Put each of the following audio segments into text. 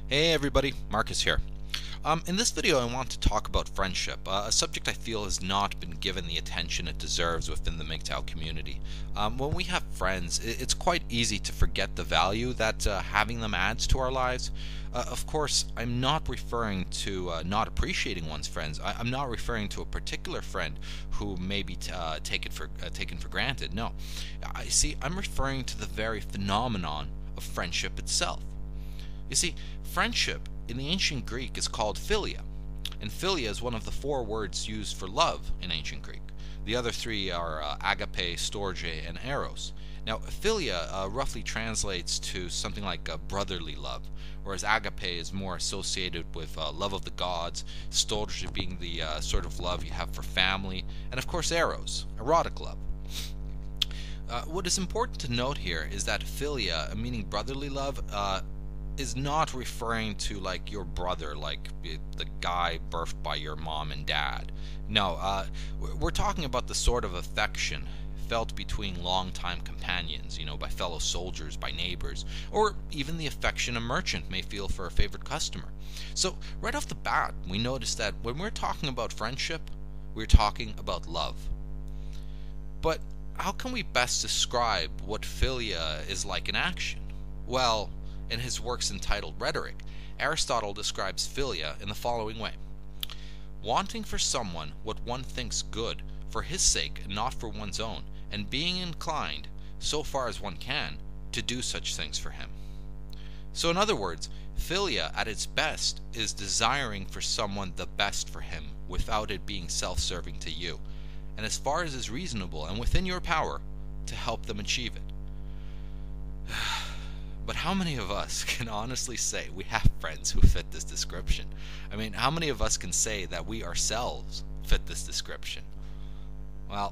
Hey everybody, Marcus here. In this video I want to talk about friendship, a subject I feel has not been given the attention it deserves within the MGTOW community. When we have friends, it's quite easy to forget the value that having them adds to our lives. Of course, I'm not referring to not appreciating one's friends. I'm not referring to a particular friend who may be taken for granted. No, I'm referring to the very phenomenon of friendship itself. You see, friendship in the ancient Greek is called philia, and philia is one of the four words used for love in ancient Greek. The other three are agape, storge, and eros. Now, philia roughly translates to something like brotherly love, whereas agape is more associated with love of the gods, storge being the sort of love you have for family, and of course eros, erotic love. What is important to note here is that philia, meaning brotherly love, is not referring to like your brother, like the guy birthed by your mom and dad. No, we're talking about the sort of affection felt between longtime companions, by fellow soldiers, by neighbors, or even the affection a merchant may feel for a favorite customer. So, right off the bat, we notice that when we're talking about friendship, we're talking about love. But how can we best describe what philia is like in action? Well, in his works entitled Rhetoric, Aristotle describes philia in the following way: wanting for someone what one thinks good for his sake and not for one's own, and being inclined, so far as one can, to do such things for him. So in other words, philia at its best is desiring for someone the best for him without it being self-serving to you, and as far as is reasonable and within your power, to help them achieve it. But how many of us can honestly say we have friends who fit this description? I mean, how many of us can say that we ourselves fit this description? Well,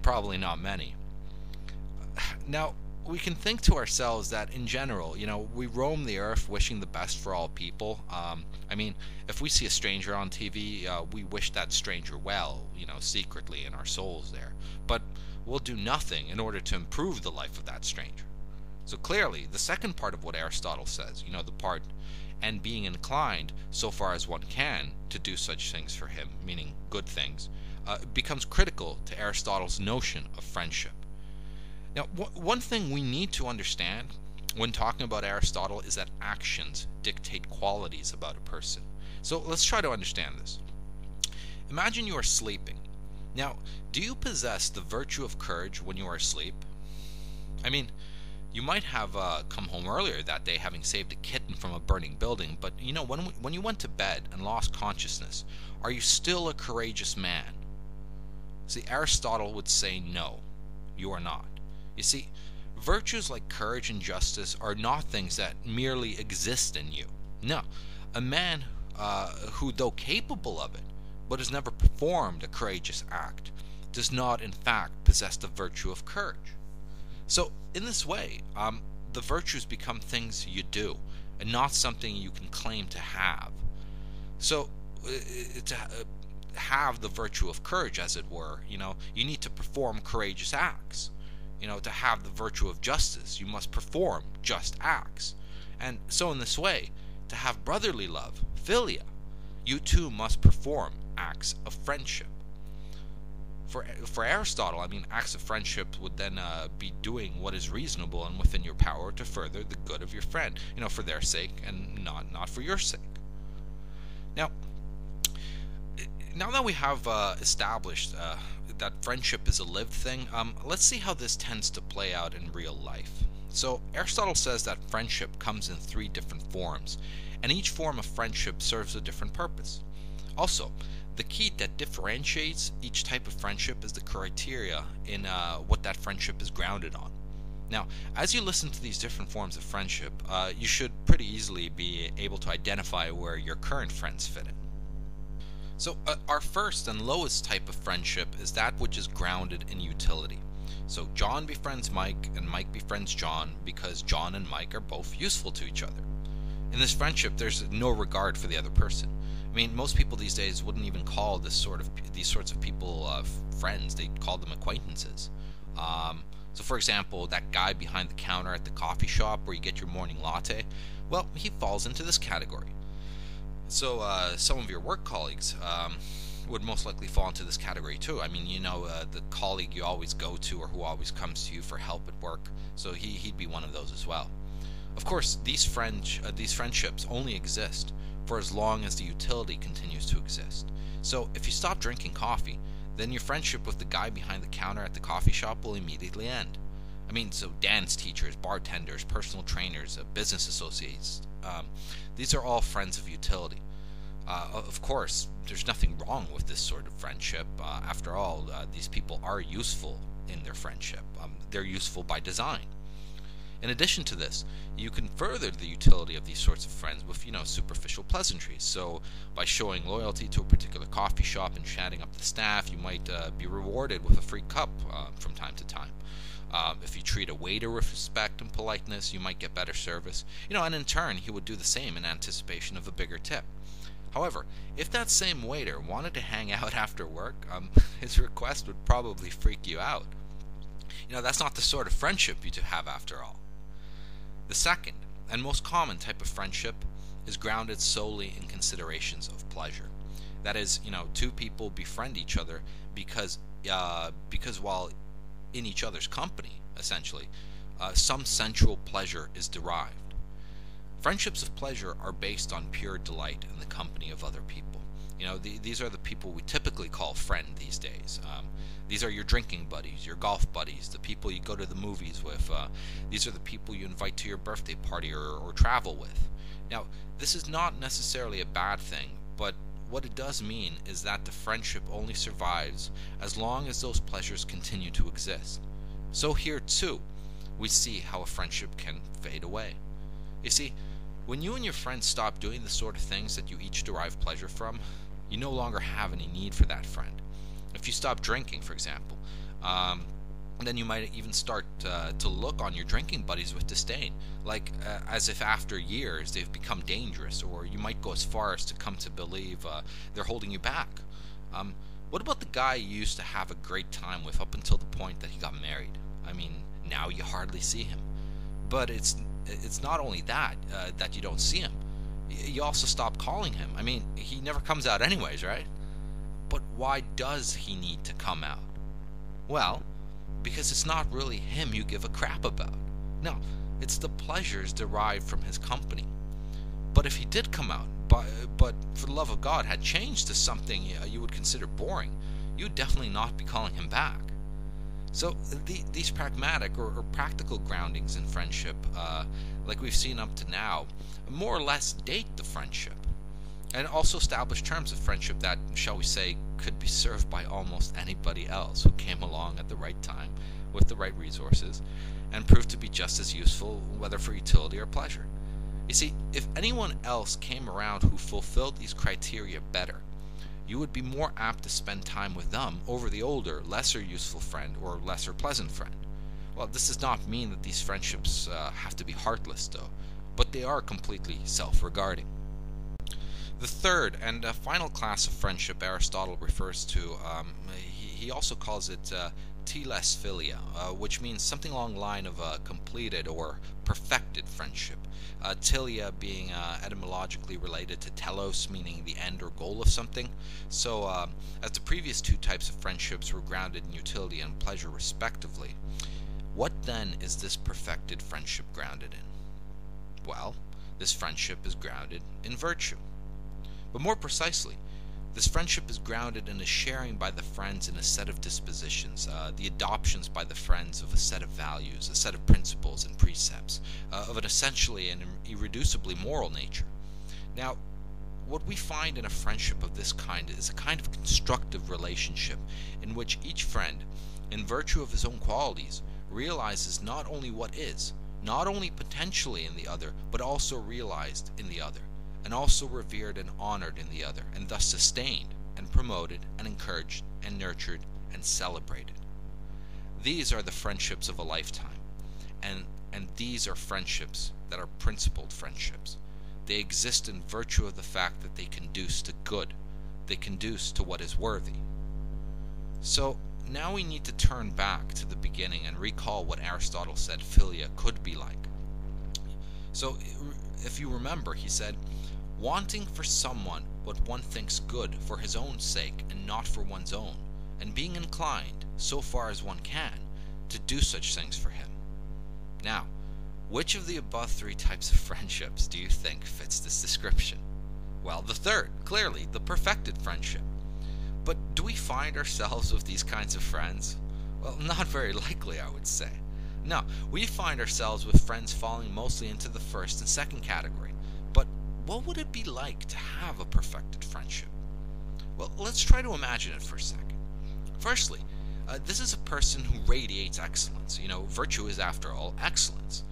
probably not many. Now, we can think to ourselves that in general, we roam the earth wishing the best for all people. If we see a stranger on TV, we wish that stranger well, secretly in our souls there. But we'll do nothing in order to improve the life of that stranger. So clearly, the second part of what Aristotle says, the part, and being inclined, so far as one can, to do such things for him, meaning good things, becomes critical to Aristotle's notion of friendship. Now, one thing we need to understand when talking about Aristotle is that actions dictate qualities about a person. So let's try to understand this. Imagine you are sleeping. Now, do you possess the virtue of courage when you are asleep? You might have come home earlier that day having saved a kitten from a burning building, but when you went to bed and lost consciousness, are you still a courageous man? See, Aristotle would say no, you are not. You see, virtues like courage and justice are not things that merely exist in you. No, a man who, though capable of it, but has never performed a courageous act, does not in fact possess the virtue of courage. So, in this way, the virtues become things you do, and not something you can claim to have. So, to have the virtue of courage, as it were, you need to perform courageous acts. To have the virtue of justice, you must perform just acts. And so, in this way, to have brotherly love, philia, you too must perform acts of friendship. For Aristotle, acts of friendship would then be doing what is reasonable and within your power to further the good of your friend, for their sake and not for your sake. Now that we have established that friendship is a lived thing, let's see how this tends to play out in real life. So Aristotle says that friendship comes in three different forms, and each form of friendship serves a different purpose. Also, the key that differentiates each type of friendship is the criteria in what that friendship is grounded on. Now, as you listen to these different forms of friendship, you should pretty easily be able to identify where your current friends fit in. So, our first and lowest type of friendship is that which is grounded in utility. So, John befriends Mike, and Mike befriends John because John and Mike are both useful to each other. In this friendship, there's no regard for the other person. Most people these days wouldn't even call these sorts of people friends. They'd call them acquaintances. So, for example, that guy behind the counter at the coffee shop where you get your morning latte, Well, he falls into this category. So some of your work colleagues would most likely fall into this category too. I mean, the colleague you always go to or who always comes to you for help at work. So he'd be one of those as well. Of course, these friendships only exist for as long as the utility continues to exist. So if you stop drinking coffee, then your friendship with the guy behind the counter at the coffee shop will immediately end. I mean, so dance teachers, bartenders, personal trainers, business associates, these are all friends of utility. Of course, there's nothing wrong with this sort of friendship. After all, these people are useful in their friendship. They're useful by design. In addition to this, you can further the utility of these sorts of friends with, superficial pleasantries. So, by showing loyalty to a particular coffee shop and chatting up the staff, you might be rewarded with a free cup from time to time. If you treat a waiter with respect and politeness, you might get better service. And in turn, he would do the same in anticipation of a bigger tip. However, if that same waiter wanted to hang out after work, his request would probably freak you out. That's not the sort of friendship you two have after all. The second, and most common type of friendship, is grounded solely in considerations of pleasure. That is, two people befriend each other because while in each other's company, essentially, some sensual pleasure is derived. Friendships of pleasure are based on pure delight in the company of other people. These are the people we typically call friend these days. These are your drinking buddies, your golf buddies, the people you go to the movies with. These are the people you invite to your birthday party or travel with. Now, this is not necessarily a bad thing, but what it does mean is that the friendship only survives as long as those pleasures continue to exist. So here, too, we see how a friendship can fade away. You see, when you and your friends stop doing the sort of things that you each derive pleasure from, you no longer have any need for that friend. If you stop drinking, for example, then you might even start to look on your drinking buddies with disdain, as if after years they've become dangerous, or you might go as far as to come to believe they're holding you back. What about the guy you used to have a great time with up until the point that he got married? I mean, now you hardly see him. But it's not only that you don't see him. You also stop calling him. I mean, he never comes out anyways, right? But why does he need to come out? Well, because it's not really him you give a crap about. No, it's the pleasures derived from his company. But if he did come out, but for the love of God had changed to something you would consider boring, you'd definitely not be calling him back. So these pragmatic or practical groundings in friendship, like we've seen up to now, more or less date the friendship, and also establish terms of friendship that, shall we say, could be served by almost anybody else who came along at the right time with the right resources and proved to be just as useful, whether for utility or pleasure. You see, if anyone else came around who fulfilled these criteria better, you would be more apt to spend time with them over the older, lesser useful friend or lesser pleasant friend. Well, this does not mean that these friendships have to be heartless, though, but they are completely self-regarding. The third and final class of friendship Aristotle refers to, he also calls it teles philia, which means something along the line of a completed or perfected friendship. Tilia being etymologically related to telos, meaning the end or goal of something. So, as the previous two types of friendships were grounded in utility and pleasure respectively, what then is this perfected friendship grounded in? Well, this friendship is grounded in virtue. But more precisely, this friendship is grounded in a sharing by the friends in a set of dispositions, the adoptions by the friends of a set of values, a set of principles and precepts, of an essentially and irreducibly moral nature. Now, what we find in a friendship of this kind is a kind of constructive relationship in which each friend, in virtue of his own qualities, realizes not only what is, not only potentially in the other, but also realized in the other, and also revered and honored in the other, and thus sustained and promoted and encouraged and nurtured and celebrated. These are the friendships of a lifetime, and these are friendships that are principled friendships. They exist in virtue of the fact that they conduce to good, they conduce to what is worthy. So now we need to turn back to the beginning and recall what Aristotle said philia could be like. So, if you remember, he said, wanting for someone what one thinks good for his own sake and not for one's own, and being inclined, so far as one can, to do such things for him. Now, which of the above three types of friendships do you think fits this description? Well, the third, clearly, the perfected friendship. But do we find ourselves with these kinds of friends? Well, not very likely, I would say. No, we find ourselves with friends falling mostly into the first and second category. But what would it be like to have a perfected friendship? Well, let's try to imagine it for a second. Firstly, this is a person who radiates excellence. Virtue is, after all, excellence.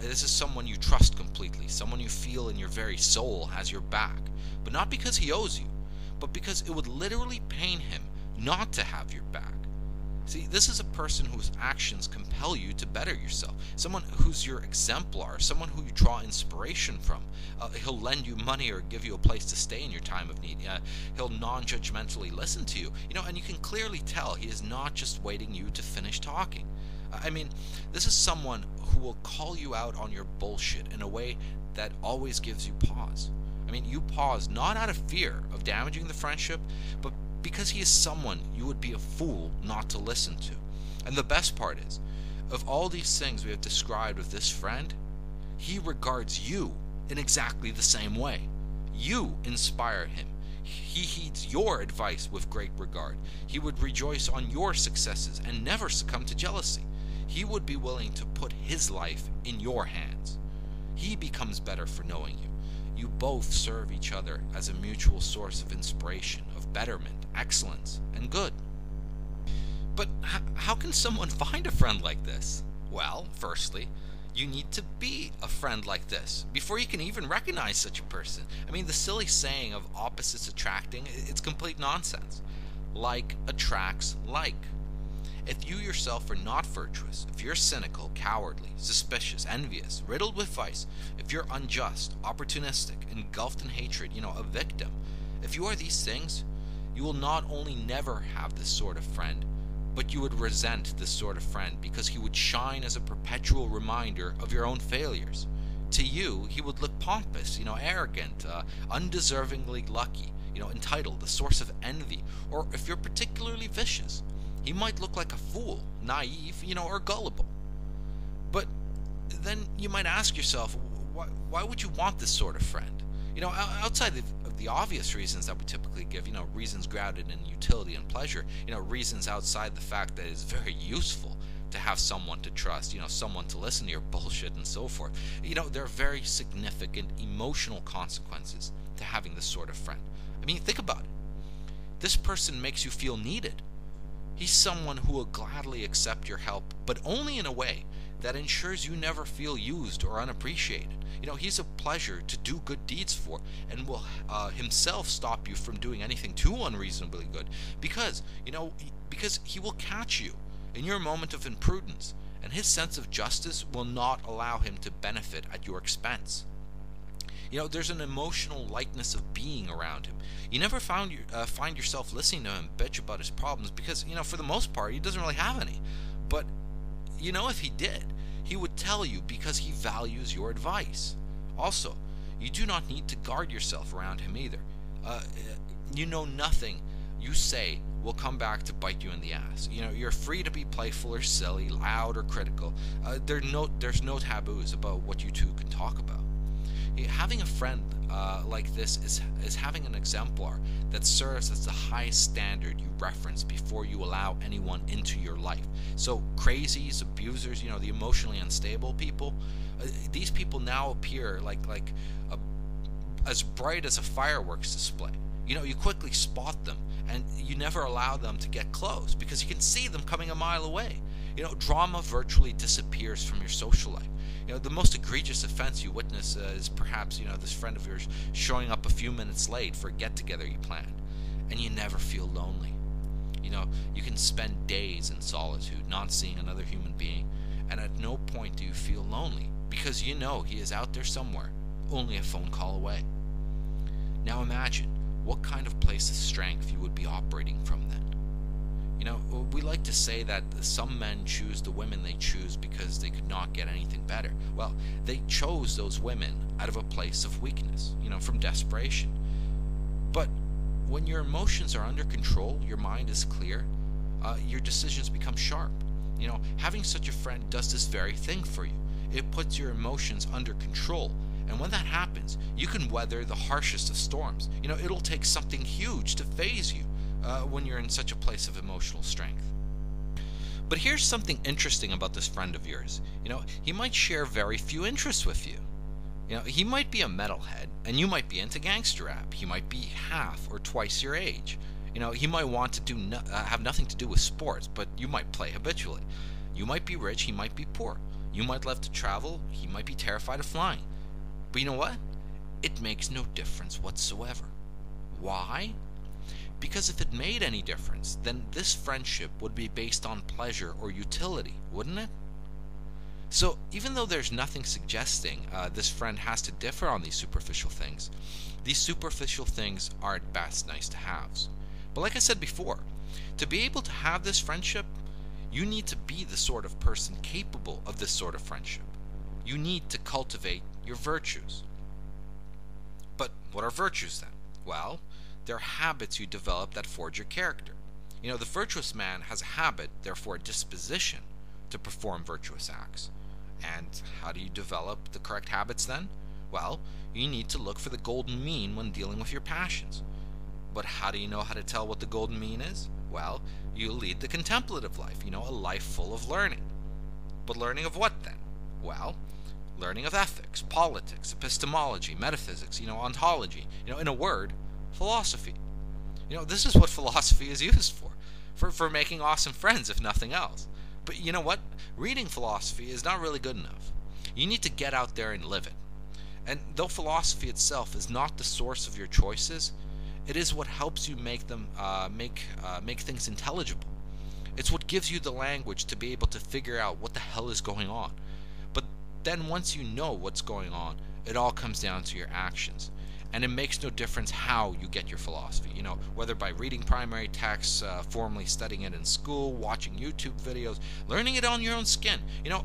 This is someone you trust completely, someone you feel in your very soul has your back, but not because he owes you, but because it would literally pain him not to have your back. See, this is a person whose actions compel you to better yourself, someone who's your exemplar, someone who you draw inspiration from. He'll lend you money or give you a place to stay in your time of need. He'll non-judgmentally listen to you, and you can clearly tell he is not just waiting you to finish talking. This is someone who will call you out on your bullshit in a way that always gives you pause. You pause not out of fear of damaging the friendship, but because he is someone you would be a fool not to listen to. And the best part is, of all these things we have described with this friend, he regards you in exactly the same way. You inspire him. He heeds your advice with great regard. He would rejoice on your successes and never succumb to jealousy. He would be willing to put his life in your hands. He becomes better for knowing you. You both serve each other as a mutual source of inspiration, of betterment, excellence, and good. But how can someone find a friend like this? Well, firstly, you need to be a friend like this before you can even recognize such a person. The silly saying of opposites attracting, it's complete nonsense. Like attracts like. If you yourself are not virtuous, if you're cynical, cowardly, suspicious, envious, riddled with vice, if you're unjust, opportunistic, engulfed in hatred, a victim, if you are these things, you will not only never have this sort of friend, but you would resent this sort of friend because he would shine as a perpetual reminder of your own failures. To you, he would look pompous, arrogant, undeservingly lucky, entitled, a source of envy, or if you're particularly vicious, he might look like a fool, naive, or gullible. But then you might ask yourself, why would you want this sort of friend? Outside of the obvious reasons that we typically give, reasons grounded in utility and pleasure, reasons outside the fact that it's very useful to have someone to trust, someone to listen to your bullshit and so forth. There are very significant emotional consequences to having this sort of friend. Think about it. This person makes you feel needed. He's someone who will gladly accept your help, but only in a way that ensures you never feel used or unappreciated. He's a pleasure to do good deeds for, and will himself stop you from doing anything too unreasonably good, because he will catch you in your moment of imprudence, and his sense of justice will not allow him to benefit at your expense. There's an emotional likeness of being around him. You never find yourself listening to him bitch about his problems because, for the most part, he doesn't really have any. But, if he did, he would tell you because he values your advice. Also, you do not need to guard yourself around him either. Nothing you say will come back to bite you in the ass. You're free to be playful or silly, loud or critical. There's no taboos about what you two can talk about. Having a friend like this is having an exemplar that serves as the highest standard you reference before you allow anyone into your life. So crazies, abusers, the emotionally unstable people, these people now appear as bright as a fireworks display. You quickly spot them, and you never allow them to get close because you can see them coming a mile away. Drama virtually disappears from your social life. The most egregious offense you witness is perhaps, this friend of yours showing up a few minutes late for a get-together you planned, and you never feel lonely. You can spend days in solitude, not seeing another human being, and at no point do you feel lonely, because he is out there somewhere, only a phone call away. Now imagine what kind of place of strength you would be operating from then. We like to say that some men choose the women they choose because they could not get anything better. Well, they chose those women out of a place of weakness, from desperation. But when your emotions are under control, your mind is clear, your decisions become sharp. Having such a friend does this very thing for you. It puts your emotions under control. And when that happens, you can weather the harshest of storms. It'll take something huge to phase you when you're in such a place of emotional strength. But here's something interesting about this friend of yours. He might share very few interests with you. He might be a metalhead, and you might be into gangster rap. He might be half or twice your age. He might want to have nothing to do with sports, but you might play habitually. You might be rich, he might be poor. You might love to travel, he might be terrified of flying. But you know what? It makes no difference whatsoever. Why? Because if it made any difference, then this friendship would be based on pleasure or utility, wouldn't it? So even though there's nothing suggesting this friend has to differ on these superficial things are at best nice to haves. But like I said before, to be able to have this friendship, you need to be the sort of person capable of this sort of friendship. You need to cultivate your virtues. But what are virtues then? Well, they're habits you develop that forge your character. The virtuous man has a habit, therefore a disposition, to perform virtuous acts. And how do you develop the correct habits then? Well, you need to look for the golden mean when dealing with your passions. But how do you know how to tell what the golden mean is? Well, you lead the contemplative life, a life full of learning. But learning of what then? Well, learning of ethics, politics, epistemology, metaphysics, ontology, in a word, philosophy. This is what philosophy is used for making awesome friends, if nothing else. But you know what? Reading philosophy is not really good enough. You need to get out there and live it. And though philosophy itself is not the source of your choices, it is what helps you make things intelligible. It's what gives you the language to be able to figure out what the hell is going on. But then once you know what's going on, it all comes down to your actions. And it makes no difference how you get your philosophy, whether by reading primary texts, formally studying it in school, watching YouTube videos, learning it on your own skin,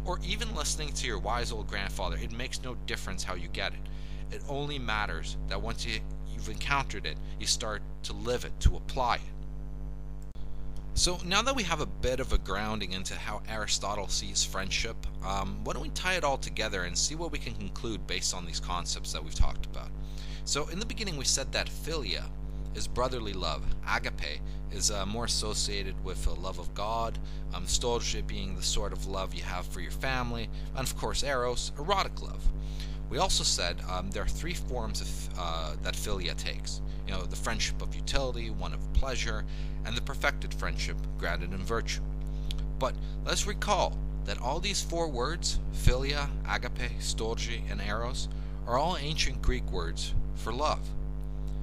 or even listening to your wise old grandfather. It makes no difference how you get it. It only matters that once you've encountered it, you start to live it, to apply it. So now that we have a bit of a grounding into how Aristotle sees friendship, why don't we tie it all together and see what we can conclude based on these concepts that we've talked about. So in the beginning we said that philia is brotherly love, agape is more associated with a love of God, storge being the sort of love you have for your family, and of course eros, erotic love. We also said there are three forms of, that philia takes. The friendship of utility, one of pleasure, and the perfected friendship grounded in virtue. But let's recall that all these four words, philia, agape, storge, and eros, are all ancient Greek words for love.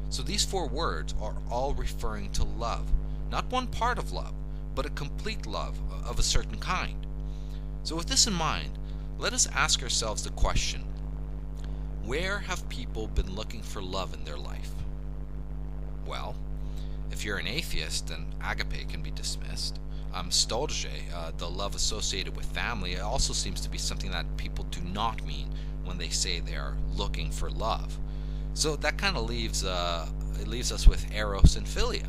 So these four words are all referring to love, not one part of love, but a complete love of a certain kind. So with this in mind, let us ask ourselves the question, where have people been looking for love in their life? Well, if you're an atheist, then agape can be dismissed. Storge, the love associated with family, it also seems to be something that people do not mean when they say they are looking for love. So that kind of leaves us with eros and philia.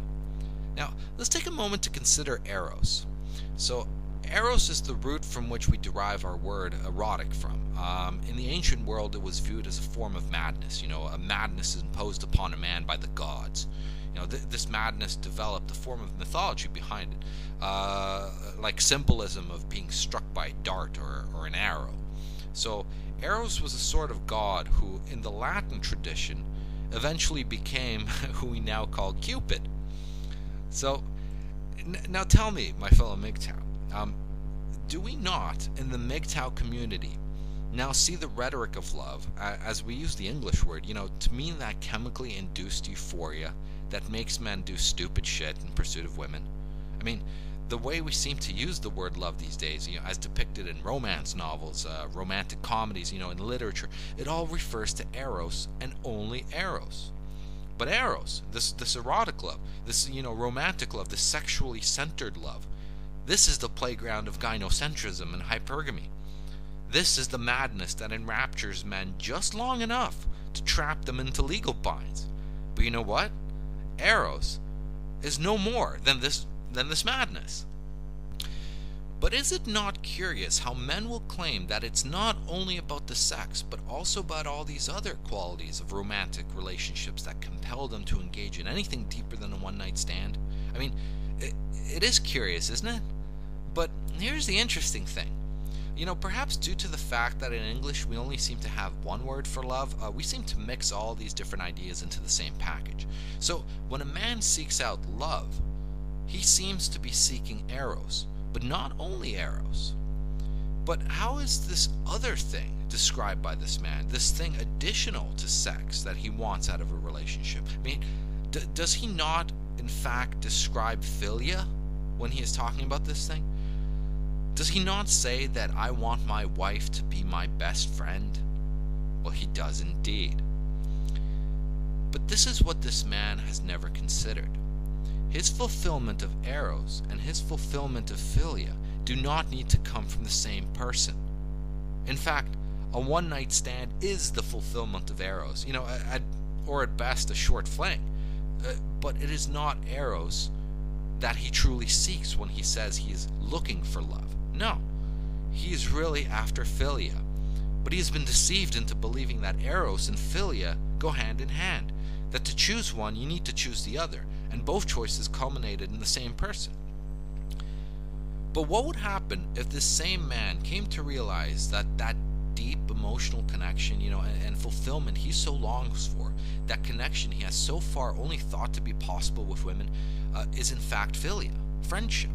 Now, let's take a moment to consider eros. So eros is the root from which we derive our word erotic from. In the ancient world, it was viewed as a form of madness. A madness imposed upon a man by the gods. This madness developed a form of mythology behind it, like symbolism of being struck by a dart or an arrow. So Eros was a sort of god who, in the Latin tradition, eventually became who we now call Cupid. So, now tell me, my fellow MGTOW, do we not, in the MGTOW community, now see the rhetoric of love, as we use the English word, to mean that chemically induced euphoria that makes men do stupid shit in pursuit of women? I mean, the way we seem to use the word love these days, as depicted in romance novels, romantic comedies, in literature, it all refers to eros and only eros. But eros, this erotic love, this romantic love, this sexually centered love, this is the playground of gynocentrism and hypergamy. This is the madness that enraptures men just long enough to trap them into legal binds. But you know what? Eros is no more than this madness. But is it not curious how men will claim that it's not only about the sex, but also about all these other qualities of romantic relationships that compel them to engage in anything deeper than a one-night stand? I mean, it is curious, isn't it? But here's the interesting thing. Perhaps due to the fact that in English we only seem to have one word for love, we seem to mix all these different ideas into the same package. So when a man seeks out love, he seems to be seeking eros, but not only eros. But how is this other thing described by this man, this thing additional to sex that he wants out of a relationship? I mean, does he not in fact describe philia when he is talking about this thing? Does he not say that I want my wife to be my best friend? Well, he does indeed. But this is what this man has never considered. His fulfillment of eros and his fulfillment of philia do not need to come from the same person. In fact, a one-night stand is the fulfillment of eros, or at best a short fling. But it is not eros that he truly seeks when he says he is looking for love. No, he is really after philia. But he has been deceived into believing that eros and philia go hand in hand, that to choose one you need to choose the other, and both choices culminated in the same person. But what would happen if this same man came to realize that deep emotional connection, and fulfillment he so longs for, that connection he has so far only thought to be possible with women, is in fact philia, friendship?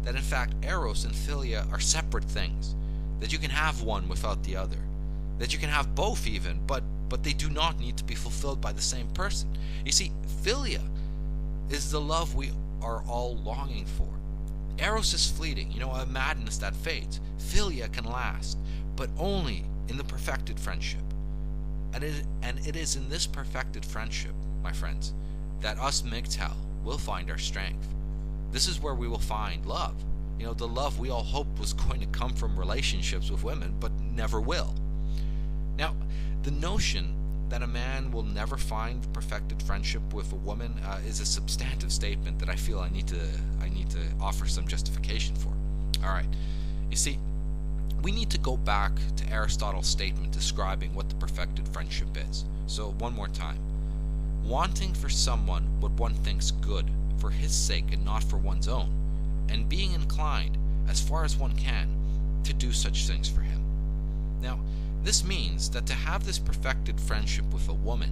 That in fact eros and philia are separate things, that you can have one without the other, that you can have both even, but they do not need to be fulfilled by the same person. You see, philia is the love we are all longing for. Eros is fleeting, a madness that fades. Philia can last, but only in the perfected friendship. And it is in this perfected friendship, my friends, that us MGTOW will find our strength. This is where we will find love. The love we all hoped was going to come from relationships with women, but never will. Now, the notion that a man will never find the perfected friendship with a woman is a substantive statement that I feel I need to offer some justification for. All right, you see, we need to go back to Aristotle's statement describing what the perfected friendship is. So one more time: wanting for someone what one thinks good for his sake and not for one's own, and being inclined, as far as one can, to do such things for him. Now, this means that to have this perfected friendship with a woman,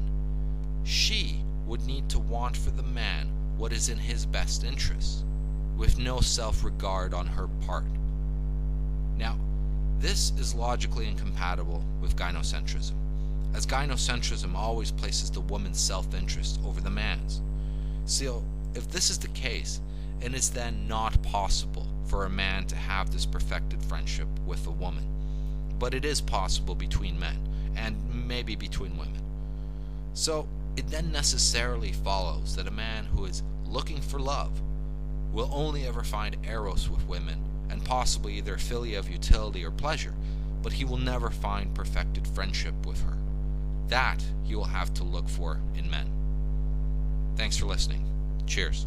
she would need to want for the man what is in his best interests, with no self-regard on her part. Now, this is logically incompatible with gynocentrism, as gynocentrism always places the woman's self-interest over the man's. So, if this is the case, it is then not possible for a man to have this perfected friendship with a woman. But it is possible between men, and maybe between women. So, it then necessarily follows that a man who is looking for love will only ever find eros with women, and possibly either philia of utility or pleasure, but he will never find perfected friendship with her. That he will have to look for in men. Thanks for listening. Cheers.